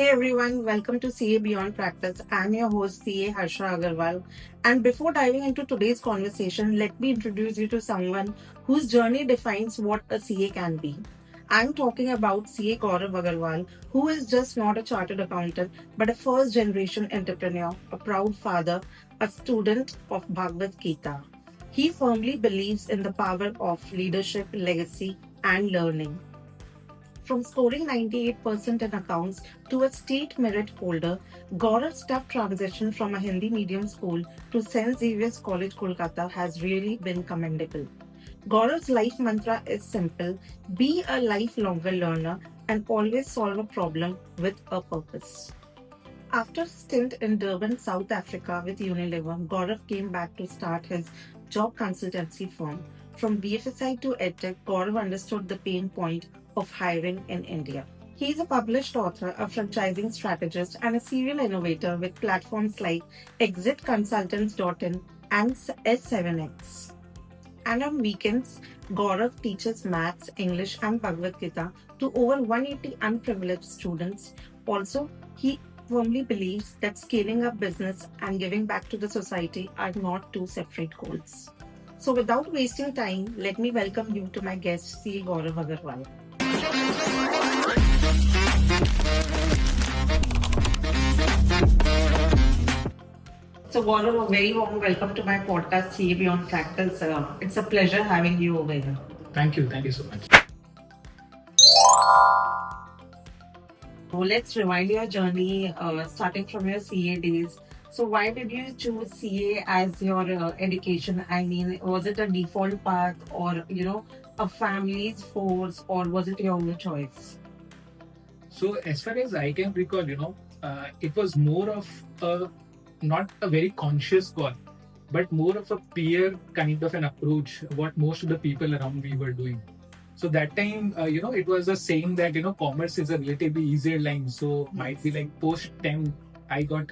Hey everyone, welcome to CA Beyond Practice. I'm your host CA Harsha Agarwal. And before diving into today's conversation, let me introduce you to someone whose journey defines what a CA can be. I'm talking about CA Gaurav Agarwal, who is just not a chartered accountant, but a first generation entrepreneur, a proud father, a student of Bhagavad Gita. He firmly believes in the power of leadership, legacy, and learning. From scoring 98% in accounts to a state merit holder, Gaurav's tough transition from a Hindi medium school to St. Xavier's College, Kolkata has really been commendable. Gaurav's life mantra is simple: be a lifelong learner and always solve a problem with a purpose. After a stint in Durban, South Africa with Unilever, Gaurav came back to start his job consultancy firm. From BFSI to EdTech, Gaurav understood the pain point of hiring in India. He is a published author, a franchising strategist, and a serial innovator with platforms like ExitConsultants.in and S7X. And on weekends, Gaurav teaches maths, English, and Bhagavad Gita to over 180 unprivileged students. Also, he firmly believes that scaling up business and giving back to the society are not two separate goals. So, without wasting time, let me welcome you to my guest, CA Gaurav Agarwal. So, Gaurav, a very warm welcome to my podcast, CA Beyond Practice. It's a pleasure having you over here. Thank you. Thank you so much. So let's rewind your journey, starting from your CA days. So, why did you choose CA as your education? I mean, was it a default path, or a family's force, or was it your own choice? So, as far as I can recall, it was more of a not a very conscious call, but more of a peer kind of an approach. What most of the people around me were doing. So that time, it was a saying that commerce is a relatively easier line. So might be like post 10, I got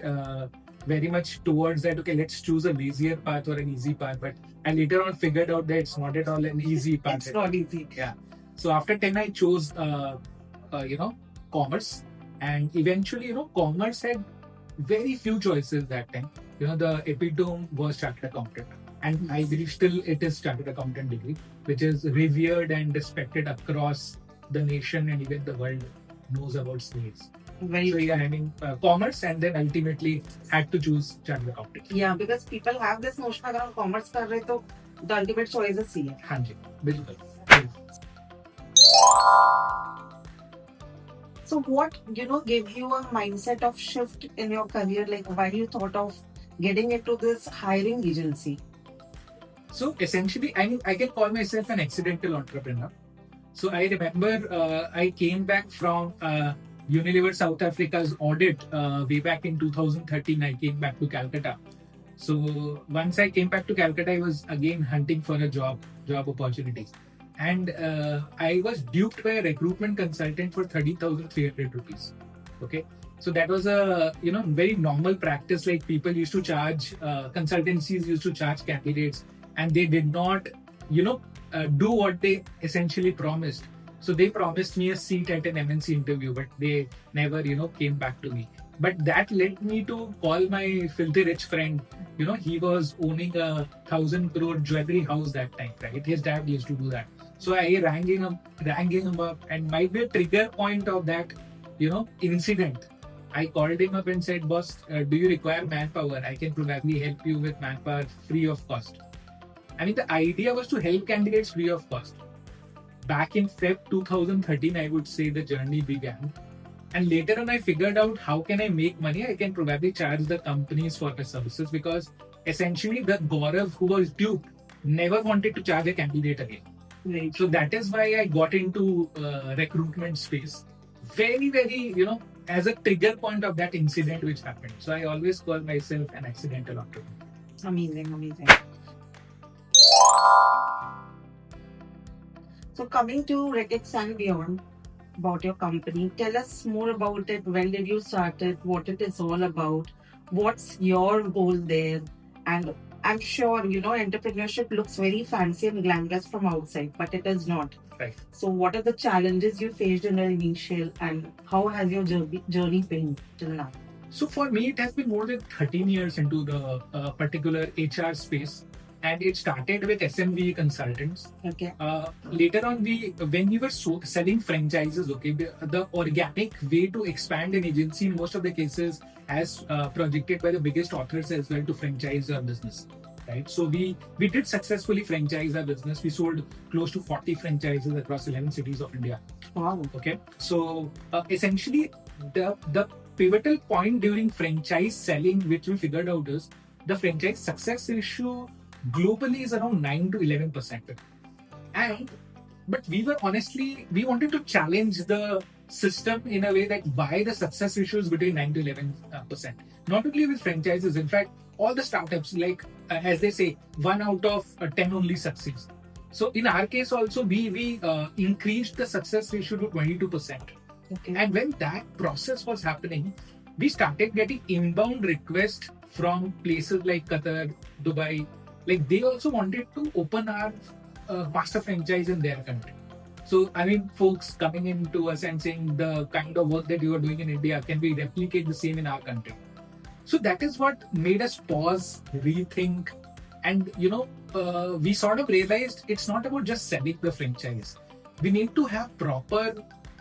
very much towards that. Okay, let's choose a lazier path or an easy path. But I later on figured out that it's not at all an easy path. It's not easy. Yeah. So after 10, I chose commerce, and eventually commerce had very few choices that time. The epitome was chartered accountant, and I believe still it is chartered accountant degree, which is revered and respected across the nation, and even the world knows about CAs. Very So yeah, I mean commerce, and then ultimately had to choose chartered accountant. Yeah, because people have this notion अगर हम commerce कर रहे तो the ultimate choice is CA. हाँ जी, बिल्कुल. So what gave you a mindset of shift in your career? Like why you thought of getting into this hiring agency? So essentially, I can call myself an accidental entrepreneur. So I remember I came back from Unilever South Africa's audit way back in 2013. I came back to Calcutta. So once I came back to Calcutta, I was again hunting for a job opportunities. And I was duped by a recruitment consultant for 30,300 rupees. Okay. So that was a very normal practice. Like people used to charge, consultancies used to charge candidates, and they did not, do what they essentially promised. So they promised me a seat at an MNC interview, but they never, came back to me. But that led me to call my filthy rich friend. He was owning a 1,000 crore jewelry house that time, right? His dad used to do that. So I rang him up, and might be a trigger point of that, incident. I called him up and said, "Boss, do you require manpower? I can probably help you with manpower free of cost." I mean, the idea was to help candidates free of cost. Back in Feb 2013, I would say the journey began. And later on, I figured out how can I make money? I can probably charge the companies for the services, because essentially the Gaurav who was duped never wanted to charge a candidate again. Right. So that is why I got into recruitment space. Very, very, as a trigger point of that incident which happened. So I always call myself an accidental entrepreneur. Amazing. So coming to Recex and beyond, about your company, tell us more about it. When did you start it? What it is all about? What's your goal there? And I'm sure, entrepreneurship looks very fancy and glamorous from outside, but it is not. Right. So, what are the challenges you faced in the initial, and how has your journey been till now? So for me, it has been more than 13 years into the particular HR space, and it started with SMB consultants. Okay. Later on, when we were selling franchises, okay, the organic way to expand an agency in most of the cases, as projected by the biggest authors as well, to franchise our business. Right. So we did successfully franchise our business. We sold close to 40 franchises across 11 cities of India. Wow. Okay. So essentially, the pivotal point during franchise selling, which we figured out, is the franchise success ratio globally is around 9 to 11%. But we wanted to challenge the system in a way that why the success ratio is between 9 to 11%. Not only with franchises, in fact, all the startups, like as they say, 1 out of 10 only succeeds. So in our case also, we increased the success ratio to 22%. Okay. And when that process was happening, we started getting inbound requests from places like Qatar, Dubai. Like they also wanted to open our master franchise in their country. So, I mean, folks coming in to us and saying the kind of work that you are doing in India, can we replicate the same in our country? So that is what made us pause, rethink, and we sort of realized it's not about just selling the franchise. We need to have proper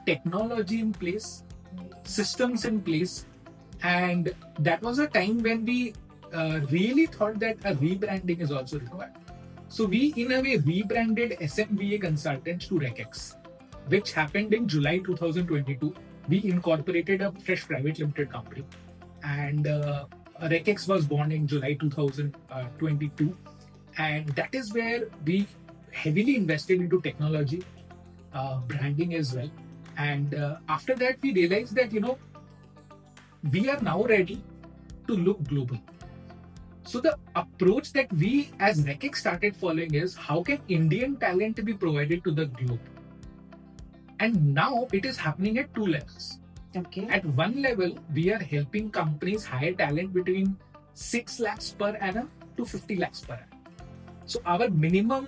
technology in place, systems in place, and that was a time when we really thought that a rebranding is also required. So we, in a way, rebranded SMBA Consultants to Recex, which happened in July 2022. We incorporated a fresh private limited company, and Recex was born in July 2022, and that is where we heavily invested into technology, branding as well. And after that, we realized that, we are now ready to look global. So the approach that we as Recex started following is, how can Indian talent be provided to the globe? And now it is happening at 2 levels. Okay. At one level, we are helping companies hire talent between 6 lakhs per annum to 50 lakhs per annum. So our minimum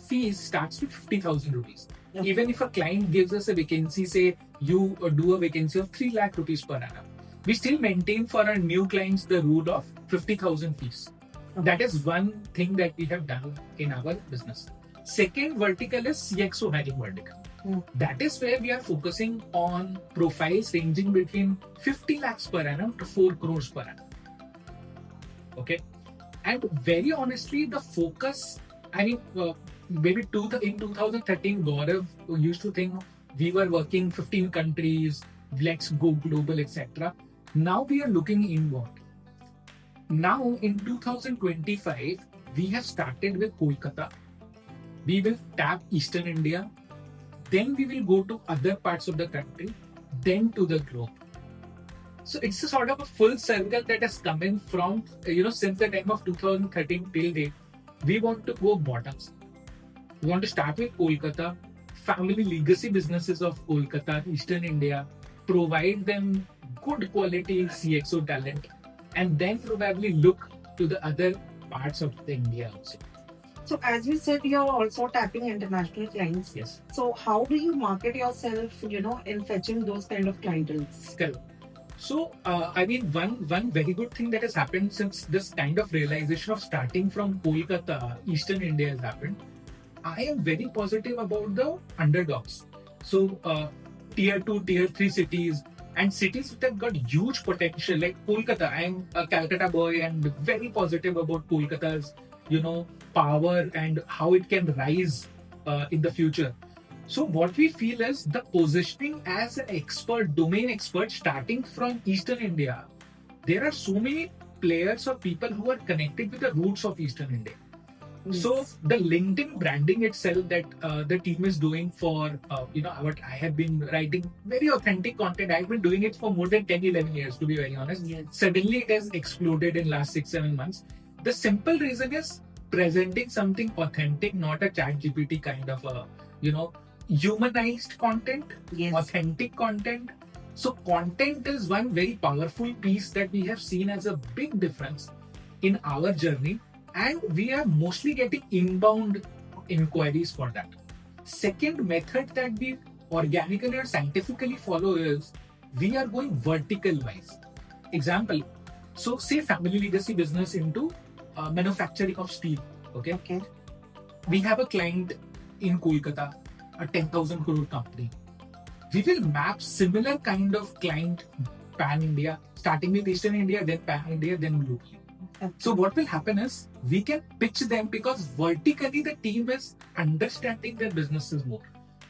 fees starts with 50,000 rupees. Okay. Even if a client gives us a vacancy, say you do a vacancy of 3 lakh rupees per annum, we still maintain for our new clients the rule of 50,000 fees. Okay. That is one thing that we have done in our business. Second vertical is CXO hiring vertical. That is where we are focusing on profiles ranging between 50 lakhs per annum to 4 crores per annum. Okay. And very honestly, the focus, I mean, maybe in 2013, Gaurav used to think we were working 15 countries, let's go global, etc. Now we are looking inward. Now in 2025, we have started with Kolkata. We will tap Eastern India. Then we will go to other parts of the country, then to the globe. So it's a sort of a full circle that has come in from, since the time of 2013 till date. We want to go bottoms. We want to start with Kolkata, family legacy businesses of Kolkata, Eastern India, provide them good quality CXO talent, and then probably look to the other parts of the India also. So as you said, you're also tapping international clients. Yes. So how do you market yourself, in fetching those kind of clientele? Correct. So, I mean, one very good thing that has happened since this kind of realization of starting from Kolkata, Eastern India has happened, I am very positive about the underdogs. So, tier 2, tier 3 cities, and cities that have got huge potential, like Kolkata. I am a Calcutta boy and very positive about Kolkata's, power and how it can rise in the future. So what we feel is the positioning as an expert, domain expert, starting from Eastern India. There are so many players or people who are connected with the roots of Eastern India. Yes. So the LinkedIn branding itself that the team is doing for, what I have been writing very authentic content. I've been doing it for more than 10, 11 years, to be very honest. Yes. Suddenly it has exploded in last 6, 7 months. The simple reason is presenting something authentic, not a chat GPT kind of a, humanized content, Yes. authentic content. So content is one very powerful piece that we have seen as a big difference in our journey. And we are mostly getting inbound inquiries for that. Second method that we organically or scientifically follow is we are going vertical wise. Example, so say family legacy business into manufacturing of steel. Okay. Okay. We have a client in Kolkata, a 10,000 crore company. We will map similar kind of client pan India, starting with Eastern India, then pan India, then locally. So what will happen is we can pitch them because vertically the team is understanding their businesses more.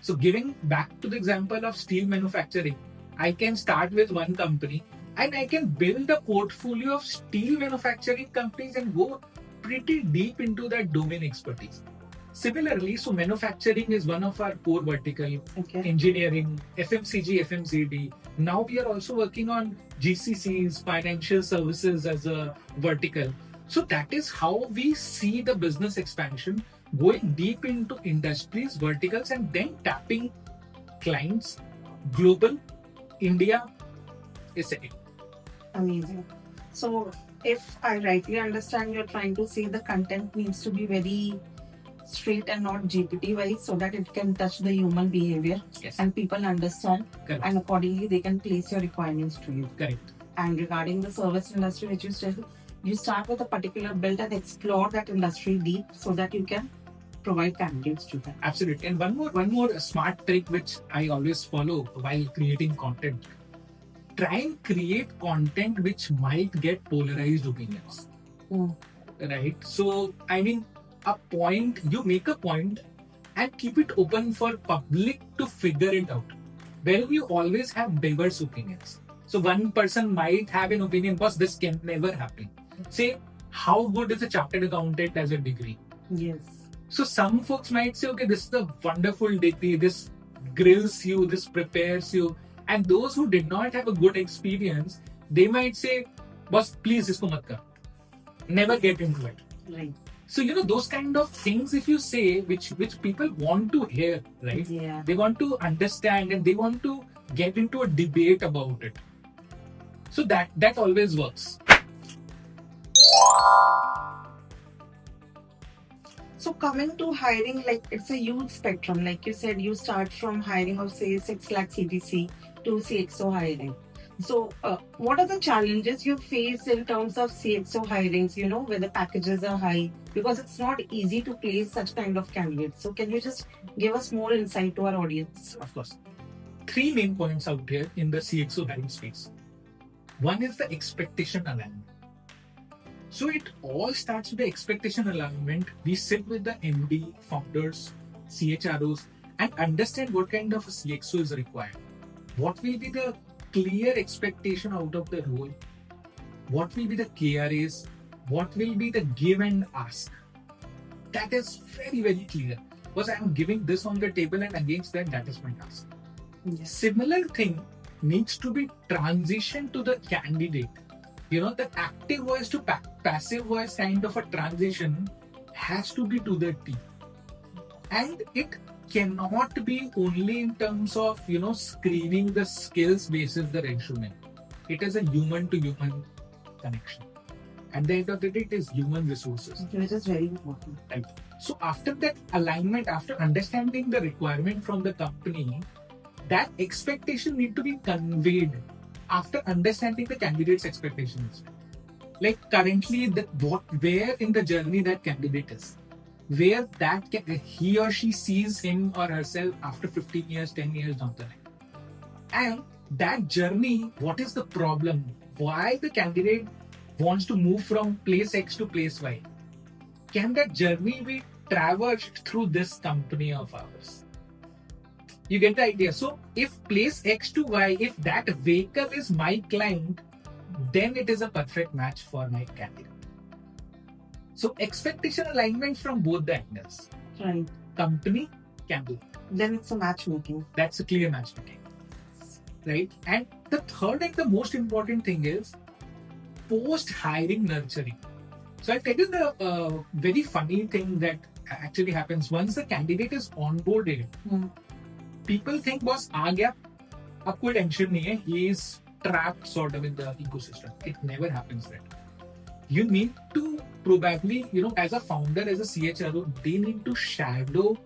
So giving back to the example of steel manufacturing, I can start with one company and I can build a portfolio of steel manufacturing companies and go pretty deep into that domain expertise. Similarly, so manufacturing is one of our core vertical, Okay. engineering, FMCG, FMCD. Now we are also working on GCCs, financial services as a vertical. So that is how we see the business expansion, going deep into industries, verticals, and then tapping clients, global, India is second. Amazing. So, if I rightly understand, you're trying to say the content needs to be very straight and not GPT wise so that it can touch the human behavior Yes. and people understand, Correct. and accordingly they can place your requirements to you. Correct. And regarding the service industry, which you said, you start with a particular build and explore that industry deep so that you can provide candidates to them. Absolutely. And one more smart trick which I always follow while creating content. Try and create content which might get polarized opinions. Mm. Right? So I mean, you make a point and keep it open for public to figure it out. Where you always have diverse opinions. So one person might have an opinion, boss, this can never happen. Say, how good is a chartered accountant as a degree? Yes. So some folks might say, okay, this is a wonderful degree, this grills you, this prepares you. And those who did not have a good experience, they might say, boss, please, isko mat kar. Never get into it. Right. So, those kind of things, if you say, which people want to hear, right? Yeah. They want to understand and they want to get into a debate about it. So that always works. So coming to hiring, like it's a huge spectrum. Like you said, you start from hiring of say 6 lakh CTC to CXO hiring. So what are the challenges you face in terms of CXO hirings, where the packages are high? Because it's not easy to place such kind of candidates. So can you just give us more insight to our audience? Of course. 3 main points out here in the CXO hiring space. One is the expectation alignment. So it all starts with the expectation alignment. We sit with the MD, founders, CHROs and understand what kind of a CXO is required. What will be the clear expectation out of the role? What will be the KRAs? What will be the give and ask? That is very, very clear. Because I am giving this on the table and against that is my task. Yes. Similar thing needs to be transitioned to the candidate. The active voice to passive voice kind of a transition has to be to the team. And it cannot be only in terms of, screening the skills basis the resume. It is a human to human connection. At the end of the day, it is human resources. Which is very important. Right. So after that alignment, after understanding the requirement from the company, that expectation need to be conveyed after understanding the candidate's expectations. Like currently, where in the journey that candidate is, where he or she sees him or herself after 15 years, 10 years down the line. And that journey, what is the problem? Why the candidate wants to move from place X to place Y? Can that journey be traversed through this company of ours? You get the idea. So if place X to Y, if that vehicle is my client, then it is a perfect match for my candidate. So expectation alignment from both the angles. Right. Company, candidate. Then it's a matchmaking. That's a clear matchmaking. Right? And the third and the most important thing is post-hiring nurturing. So I'll tell you the very funny thing that actually happens once the candidate is onboarded. People think, boss, aa gaya, ab koi tension nahi hai. He is trapped sort of in the ecosystem. It never happens that. you need to probably, as a founder, as a CHRO, they need to shadow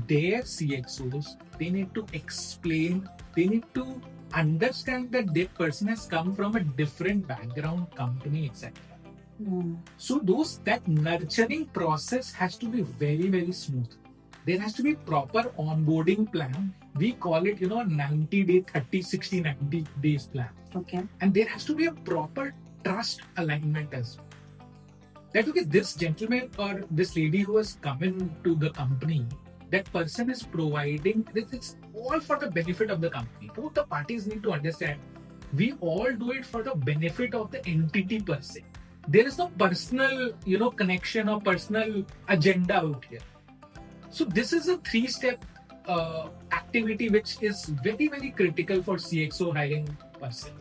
their CXOs. They need to explain, they need to understand that that person has come from a different background, company, etc. So that nurturing process has to be very, very smooth. There has to be proper onboarding plan. We call it, 90 day, 30, 60, 90 days plan. Okay. And there has to be a proper trust alignment as well. That okay, this gentleman or this lady who has come into the company, that person is providing, it's all for the benefit of the company. Both the parties need to understand, we all do it for the benefit of the entity per se. There is no personal, connection or personal agenda out here. So this is a 3-step activity which is very, very critical for CXO hiring person.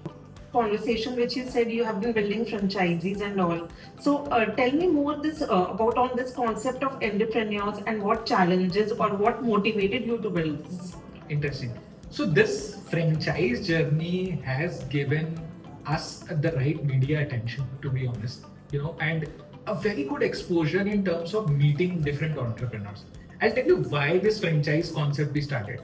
Conversation which you said you have been building franchisees and all. So tell me more about on this concept of entrepreneurs and what challenges or what motivated you to build this. Interesting. So this franchise journey has given us the right media attention, to be honest, and a very good exposure in terms of meeting different entrepreneurs. I'll tell you why this franchise concept we started.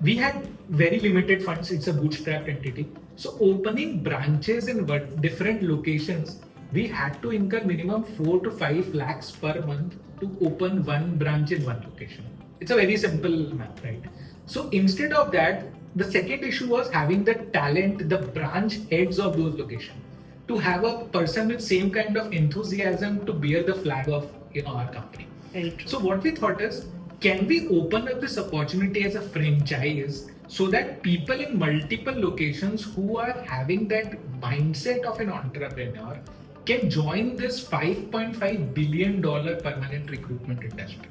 We had very limited funds. It's a bootstrapped entity. So opening branches in different locations, we had to incur minimum 4 to 5 lakhs per month to open one branch in one location. It's a very simple math, right? So instead of that, the second issue was having the talent, the branch heads of those locations, to have a person with same kind of enthusiasm to bear the flag of our company. Right. So what we thought is, can we open up this opportunity as a franchise so that people in multiple locations who are having that mindset of an entrepreneur can join this $5.5 billion permanent recruitment industry?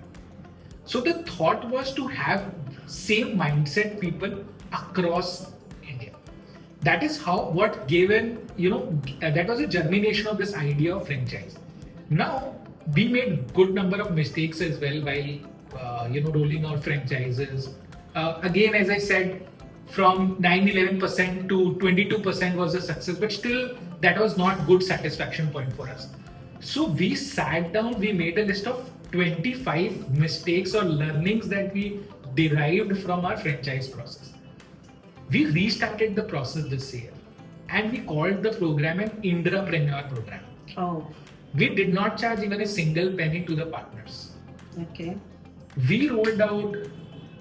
So the thought was to have same mindset people across India. That is what gave that was a germination of this idea of franchise. Now, we made good number of mistakes as well while rolling out franchises. Again, as I said, from 9-11% to 22% was a success, but still that was not good satisfaction point for us. So we sat down, we made a list of 25 mistakes or learnings that we derived from our franchise process. We restarted the process this year and we called the program an Indreneur program. Oh. We did not charge even a single penny to the partners. Okay. We rolled out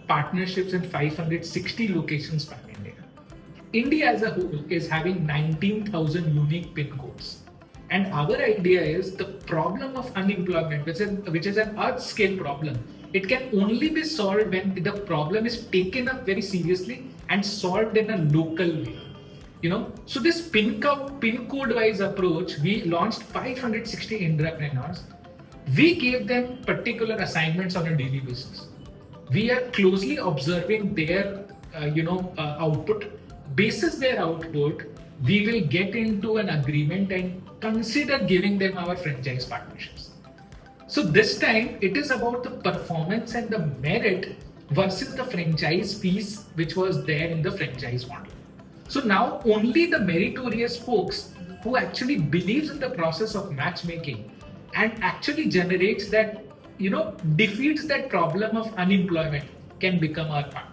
partnerships in 560 locations pan India. India as a whole is having 19,000 unique pin codes. And our idea is the problem of unemployment, which is an earth scale problem, it can only be solved when the problem is taken up very seriously and solved in a local way. So this pin code wise approach, we launched 560 entrepreneurs. We gave them particular assignments on a daily basis. We are closely observing their output. Basis their output, we will get into an agreement and consider giving them our franchise partnerships. So this time it is about the performance and the merit versus the franchise fees which was there in the franchise model. So now only the meritorious folks who actually believes in the process of matchmaking and actually generates that, defeats that problem of unemployment can become our partner.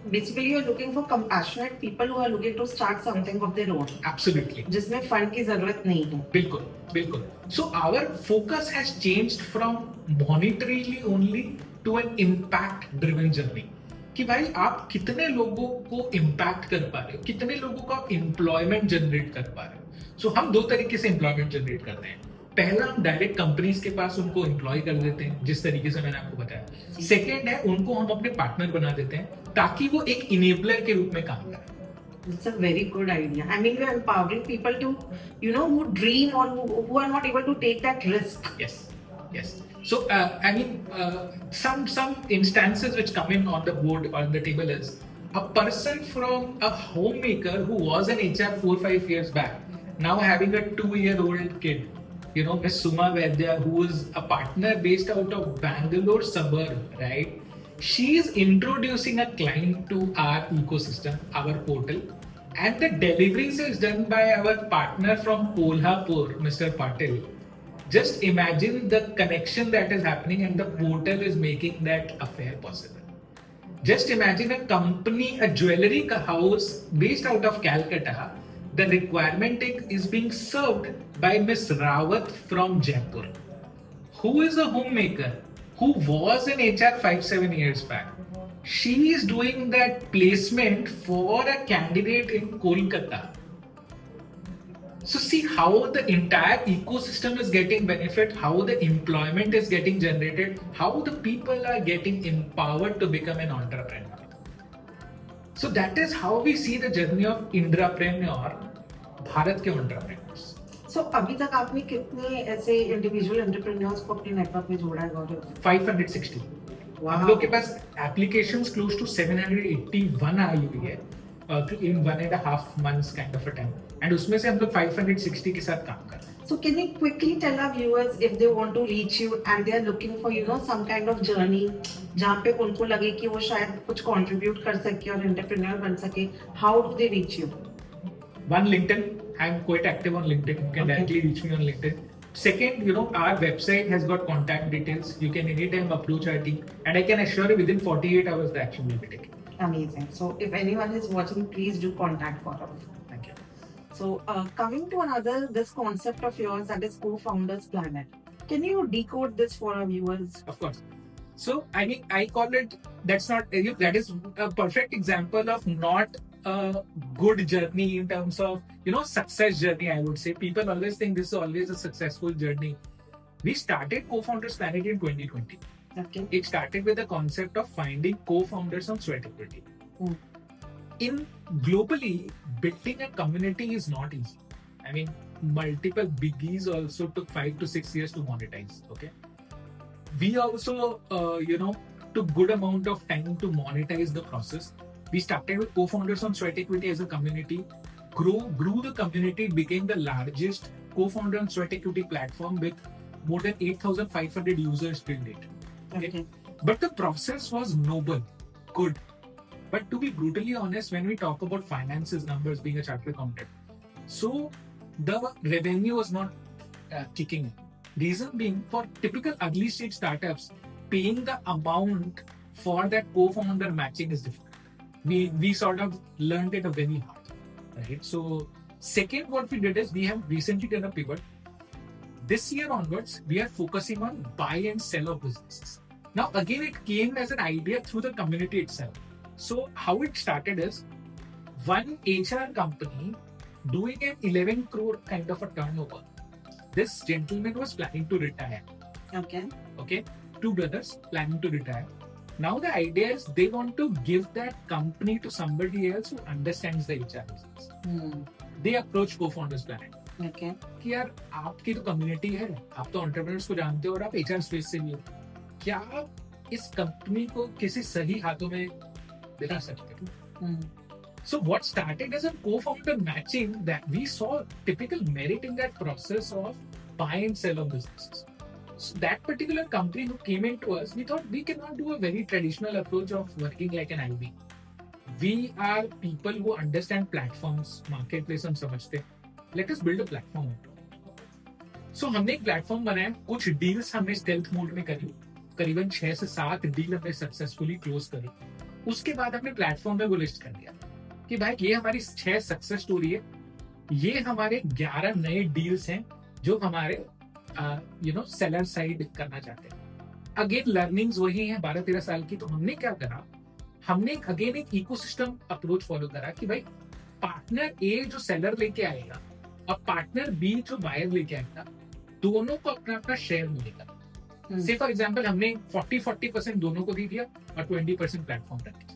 Basically, you're looking for compassionate people who are looking to start something of their own. Absolutely. जिसमें fund की जरूरत नहीं है. बिल्कुल. So our focus has changed from monetarily only to an impact-driven journey. कि भाई आप कितने लोगों को इम्पैक्ट कर पा रहे हो, कितने लोगों को आप एम्प्लॉयमेंट जनरेट कर पा रहे हो. सो हम 2 तरीके से एम्प्लॉयमेंट जनरेट करते हैं. पहला, हम डायरेक्ट कंपनीज के पास उनको एम्प्लॉय कर देते हैं, जिस तरीके से मैंने आपको बताया. सेकेंड है, उनको हम अपने पार्टनर बना देते हैं ताकि वो एक इनेबलर के रूप में काम करें. It's a very good idea. I mean, you're empowering people to, who dream or who are not able to take that risk. Yes. So, some instances which come in on the board or on the table is a person from a homemaker who was an HR 4-5 years back, now having a 2-year-old kid, Miss Suma Vaidya, who is a partner based out of Bangalore suburb, right? She is introducing a client to our ecosystem, our portal. And the deliveries is done by our partner from Kolhapur, Mr. Patil. Just imagine the connection that is happening, and the portal is making that affair possible. Just imagine a company, a jewelry house based out of Calcutta. The requirement is being served by Miss Rawat from Jaipur, who is a homemaker, who was in HR 5-7 years back. She is doing that placement for a candidate in Kolkata. So see how the entire ecosystem is getting benefit, how the employment is getting generated, how the people are getting empowered to become an entrepreneur. So that is how we see the journey of intrapreneur, Bharat के entrepreneurs. So अभी तक आपने कितने ऐसे individual entrepreneurs को अपने network में जोड़ा है गौरव? 560. हम लोग के पास एप्लीकेशंस क्लोज टू 781 आई हुई है in 1.5 months kind of a time, and उसमें से हम लोग 560 के साथ काम कर रहे हैं. So can you quickly tell our viewers if they want to reach you and they are looking for some kind of journey जहाँ पे उनको लगे कि वो शायद कुछ contribute कर सके और entrepreneur बन सके, how do they reach you? One, LinkedIn. I'm quite active on LinkedIn. You can directly reach me on LinkedIn. Second, our website has got contact details. You can anytime approach our team, and I can assure you within 48 hours the action will be taken. Amazing. So if anyone is watching, please do contact Gaurav. Thank you. So coming to this concept of yours, that is Cofounders Planet. Can you decode this for our viewers? Of course. So I call it, that is a perfect example of not a good journey in terms of success journey. I would say people always think this is always a successful journey. We started Cofounders Planet in 2020. Okay. It started with the concept of finding co-founders on sweat equity. In globally, building a community is not easy. I mean, multiple biggies also took 5 to 6 years to monetize. Okay, we also took good amount of time to monetize the process. We started with co-founders on sweat equity as a community, grew the community, became the largest co-founder on sweat equity platform with more than 8,500 users till date. Okay. But the process was noble, good. But to be brutally honest, when we talk about finances, numbers, being a chartered accountant, so the revenue was not kicking in. Reason being, for typical early stage startups, paying the amount for that co-founder matching is difficult. We sort of learned it very hard, right? So second, what we did is we have recently done a pivot. This year onwards, we are focusing on buy and sell of businesses. Now, again, it came as an idea through the community itself. So how it started is one HR company doing an 11 crore kind of a turnover. This gentleman was planning to retire. Okay. Two brothers planning to retire. Now the idea is they want to give that company to somebody else who understands the HR business. They approach Cofounders Planet. Okay. कि यार आपकी तो community है, आप तो entrepreneurs को जानते हो और आप एचआर स्पेस से भी हो, क्या आप इस कंपनी को किसी सही हाथों में दिला सकते हो? So what started as a co-founder matching, that we saw typical merit in that process of buy and sell of businesses. So that particular company who came into us, we thought we cannot do a very traditional approach of working like an IB. We are people who understand platforms, marketplace हम समझते हैं. Let us build a platform. So हमने एक platform बनाया, कुछ deals हमने stealth mode में करी, करीबन 6 से 7 डील हमने सक्सेसफुली क्लोज करी. उसके बाद हमने प्लेटफॉर्म पे वो लिस्ट कर दिया कि भाई ये हमारी 6 सक्सेस स्टोरी है, ये हमारे 11 नए डील्स हैं जो हमारे सेलर साइड करना चाहते हैं. अगेन लर्निंग्स वही हैं 12-13 साल की. तो हमने क्या करा, हमने अगेन एक इकोसिस्टम अप्रोच फॉलो करा कि भाई पार्टनर ए जो सेलर लेके आएगा और पार्टनर बी जो बायर लेके आएगा, दोनों को अपना अपना शेयर मिलेगा. से फॉर एग्जांपल हमने 40% दोनों को दे दिया और 20% प्लेटफॉर्म रख दिया.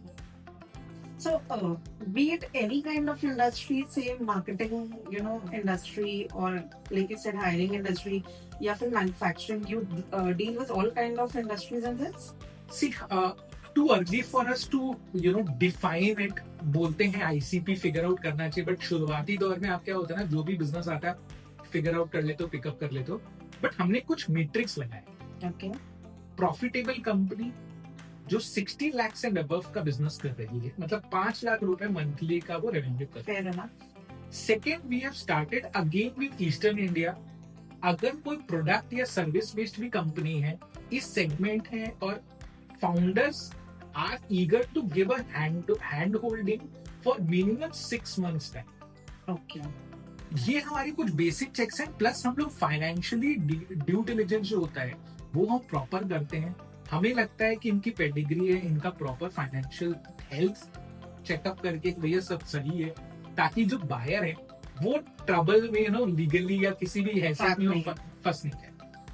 So, be it any kind of industry, say marketing, industry, or like you said, hiring industry, या फिर manufacturing, you deal with all kind of industries in this? See, too early for us to define it. बोलते हैं ICP figure out करना चाहिए, but शुरुआती दौर में आप क्या होता है ना, जो भी बिजनेस आता है फिगर आउट कर लेते हो, पिकअप कर लेते हो. बट हमने कुछ मैट्रिक्स लगाए. Okay. प्रॉफिटेबल कंपनी, जो 60 लाख से अबव का बिजनेस कर रही है, मतलब 5 लाख रुपए मंथली का वो रेवेन्यू कर Fair enough. Second, we have started again with eastern India. अगर कोई प्रोडक्ट या सर्विस बेस्ड भी कंपनी है, इस सेगमेंट है, और founders are eager to give a hand holding for minimum 6 months time. Okay. ये हमारी कुछ बेसिक चेक्स हैं. प्लस हम लोग फाइनेंशियली ड्यू डिलिजेंस जो होता है वो हम प्रॉपर करते हैं. हमें लगता है कि इनकी पेडिग्री है, इनका प्रॉपर फाइनेंशियल हेल्थ चेकअप करके भैया सब सही है, ताकि जो बायर है वो ट्रबल में लीगली या किसी भी हैसियत में फंस नहीं जाए.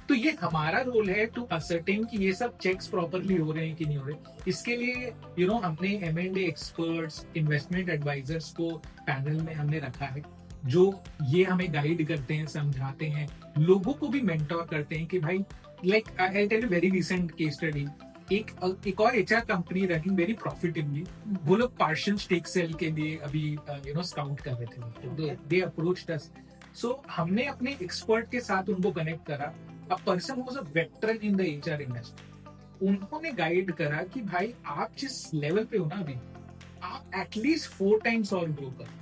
तो ये हमारा रोल है टू असर्टेन कि ये सब चेक्स प्रॉपरली हो रहे हैं कि नहीं हो रहे. इसके लिए हमने M&A एक्सपर्ट्स, इन्वेस्टमेंट एडवाइजर्स को पैनल में हमने रखा है, जो ये हमें गाइड करते हैं, समझाते हैं, लोगों को भी मेंटोर करते हैं कि भाई, like I tell you very recent case study. एक और HR company running very profitably, वो लोग पार्शियल स्टेक सेल के लिए अभी स्काउट कर रहे थे. दे अप्रोच्ड अस. सो हमने अपने एक्सपर्ट के साथ उनको कनेक्ट करा. A person was a veteran in the HR industry. उन्होंने गाइड करा कि भाई आप जिस लेवल पे हो ना अभी, आप एटलीस्ट 4 times और ग्रो करो.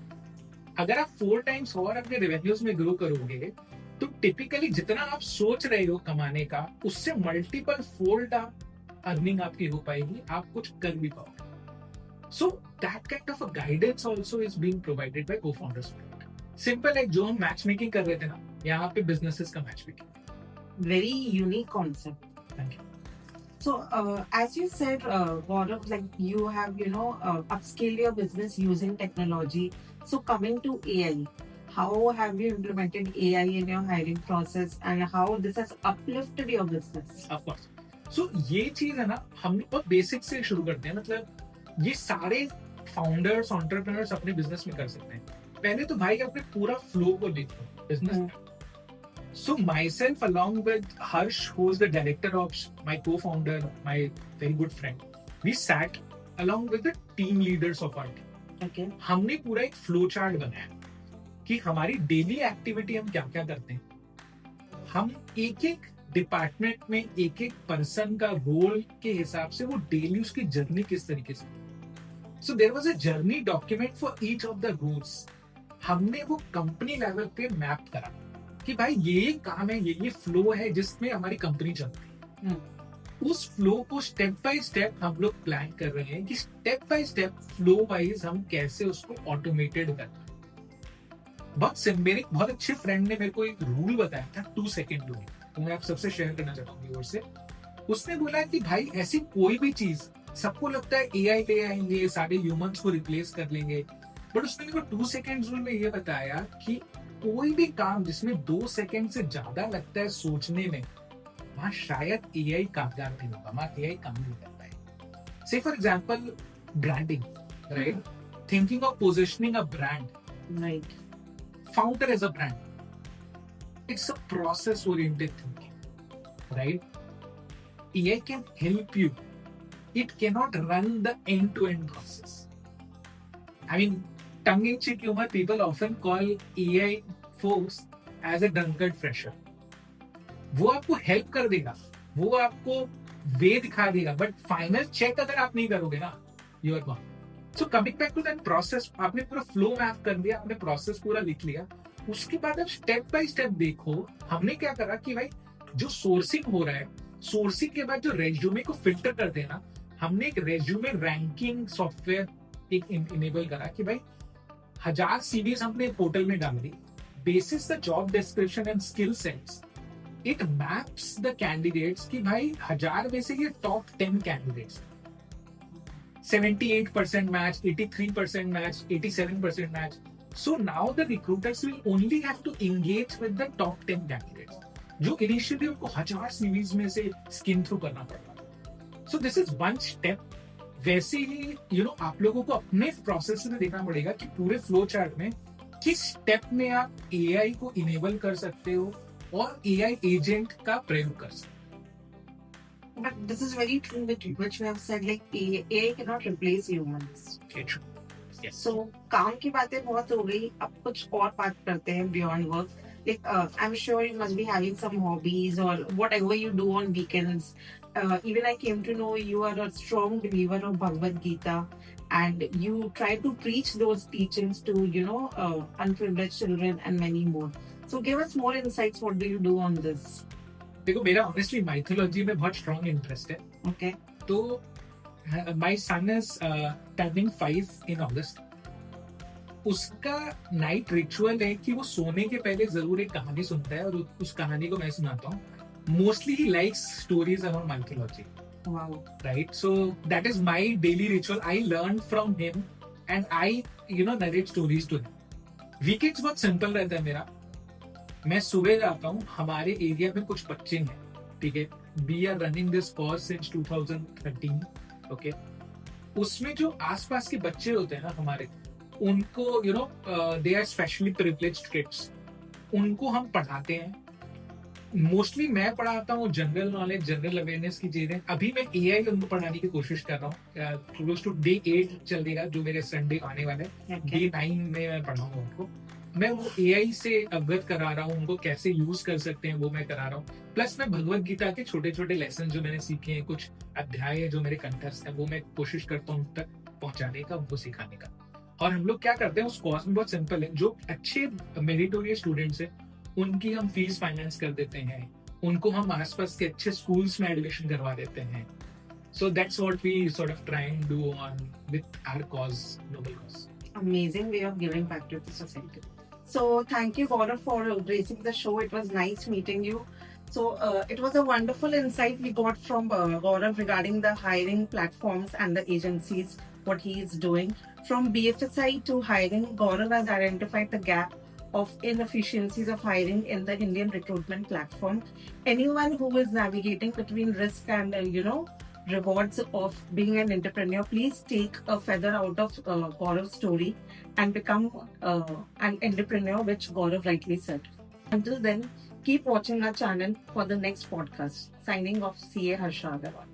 अगर आप 4 times और अपने रेवेन्यूज में ग्रो करोगे तो टिपिकली जितना आप सोच रहे हो कमाने का, उससे मल्टीपल फोल्ड अर्निंग आपकी हो पाएगी, आप कुछ कर भी पाओगे. So that kind of a guidance also is being provided by co-founders planet. Simple है, जो हम मैच मेकिंग कर रहे थे ना, यहाँ पे बिजनेसेस का match making. Very unique concept. Thank you. So, as you said, Gaurav, like you have, upscale your business using technology. So, coming to AI, how have you implemented AI in your hiring process, and how this has uplifted your business? Of course. So, ये चीज है ना, हम बहुत basic से शुरू करते हैं. मतलब ये सारे फाउंडर्स, एंटरप्रेन्योर्स अपने बिजनेस में कर सकते हैं. पहले तो भाई अपने पूरा फ्लो को देखो business. So myself, along with Harsh, who is the director of my co-founder, my very good friend, we sat along with the team leaders of our team. Okay. हमने पूरा एक फ्लो चार्ट बनाया कि हमारी daily activity हम क्या क्या करते हैं. हम एक एक डिपार्टमेंट में एक एक पर्सन का रोल के हिसाब से वो डेली उसकी जर्नी किस तरीके से. So there was a journey document for each of the roles. हमने वो कंपनी लेवल पे मैप करा कि भाई ये काम है, ये फ्लो है जिसमें हमारी कंपनी चलती है. उस फ्लो को स्टेप बाय स्टेप हम लोग प्लान कर रहे हैं कि step by step flow wise हम कैसे उसको ऑटोमेटेड करते हैं. मेरे बहुत अच्छे फ्रेंड ने मेरे को एक रूल बताया था, 2 second रूल, तो मैं आप सबसे शेयर करना चाहता हूँ व्यूअर्स से. उसने बोला कि भाई ऐसी कोई भी चीज, सबको लगता है AI ले आएंगे, सारे ह्यूमंस को रिप्लेस कर लेंगे, बट उसने मेरे को 2 seconds रूल में ये बताया कि कोई भी काम जिसमें 2 सेकंड से ज्यादा लगता है सोचने में, वहां शायद AI कामगार नहीं होगा, वहां AI काम नहीं कर पाएगा. Say for example branding, right? Thinking of positioning a brand, Right. Founder as a brand, it's a process oriented thinking, right? AI can help you. It cannot run the end-to-end process. I mean, tongue-in-cheek humor, people often call AI folks as a drunkard fresher. वो आपको help कर देगा, वो आपको वे दिखा देगा, but final check अगर आप नहीं करोगे ना, you are gone. So coming back to that process, आपने पूरा फ्लो मैप कर दिया, आपने प्रोसेस पूरा लिख लिया. उसके बाद आप स्टेप बाय स्टेप देखो. हमने क्या करा कि भाई जो सोर्सिंग हो रहा है, सोर्सिंग के बाद जो रेज्यूमे को फिल्टर करते हैं ना, हमने एक रेज्यूमे रैंकिंग सॉफ्टवेयर एक इनेबल करा कि भाई 1000 CVs हमने पोर्टल में डाल दी. Basis the job description and skill sets, it maps the candidates कि भाई 1000 में से ये top 10 candidates, 78% match, 83% match, 87% match. So now the recruiters will only have to engage with the top 10 candidates, जो इनिशियली उनको 1000 CVs में से skin through करना पड़ता. So this is one step. वैसे ही आप लोगों को अपने प्रोसेस में देखना पड़ेगा कि पूरे फ्लो चार्ट में किस स्टेप में आप AI को इनेबल कर सकते हो और AI एजेंट का प्रयोग कर सकते हो. But this is very true, which we have said, like AI cannot replace humans. Okay, true. Yes. So काम की बातें बहुत हो गई, अब कुछ और बात करते हैं beyond work. Like I'm sure you must be having some hobbies or whatever you do on weekends. Even I came to know you are a strong believer of Bhagavad Gita, and you try to preach those teachings to unprivileged children and many more. So give us more insights. What do you do on this? देखो मेरा honestly mythology में बहुत strong interest है. Okay. तो my son is turning 5 इन अगस्त. उसका night ritual है कि वो सोने के पहले जरूर एक कहानी सुनता है, और उस कहानी को मैं सुनाता हूँ. Mostly he likes stories around mythology. Wow. Right, so that is my daily ritual. I learned from him and I narrate stories to him. Weekends बहुत सिंपल रहता है मेरा. मैं सुबह जाता हूँ, हमारे एरिया में कुछ बच्चे हैं, ठीक है. We are running this cause since 2013. Okay, उसमें जो आसपास के बच्चे होते हैं ना हमारे, उनको they are specially privileged kids, उनको हम पढ़ाते हैं. मोस्टली मैं पढ़ाता हूँ जनरल नॉलेज, जनरल अवेयरनेस की चीजें. अभी मैं एआई उनको पढ़ाने की कोशिश कर रहा हूँ. क्लोज टू डे 8 चलेगा जो मेरे संडे आने वाले. डे 9 में मैं पढ़ाऊंगा उनको. मैं वो एआई से अवगत करा रहा हूँ, उनको कैसे यूज कर सकते हैं वो मैं करा रहा हूँ. प्लस मैं भगवत गीता के छोटे छोटे लेसन जो मैंने सीखे हैं, कुछ अध्याय जो मेरे कंठस्थ है, वो मैं कोशिश करता हूँ उन तक पहुंचाने का, उनको सिखाने का. और हम लोग क्या करते हैं उस कोर्स में, बहुत सिंपल है. जो अच्छे मेरिटोरियस स्टूडेंट्स है उनकी हम फीस फाइनेंस कर देते हैं, उनको हम आसपास के अच्छे स्कूल्स में एडमिशन करवा देते हैं. So that's what we sort of try and do on with our cause, noble cause. Amazing way of giving back to the society. So thank you, Gaurav, for gracing the show. It was nice meeting you. So it was a wonderful insight we got from Gaurav regarding the hiring platforms and the agencies, what he is doing. From BFSI to hiring, Gaurav has identified the gap of inefficiencies of hiring in the Indian recruitment platform. Anyone who is navigating between risk and rewards of being an entrepreneur, please take a feather out of Gaurav's story and become an entrepreneur, which Gaurav rightly said. Until then, keep watching our channel for the next podcast. Signing off, CA Harsha Agarwal.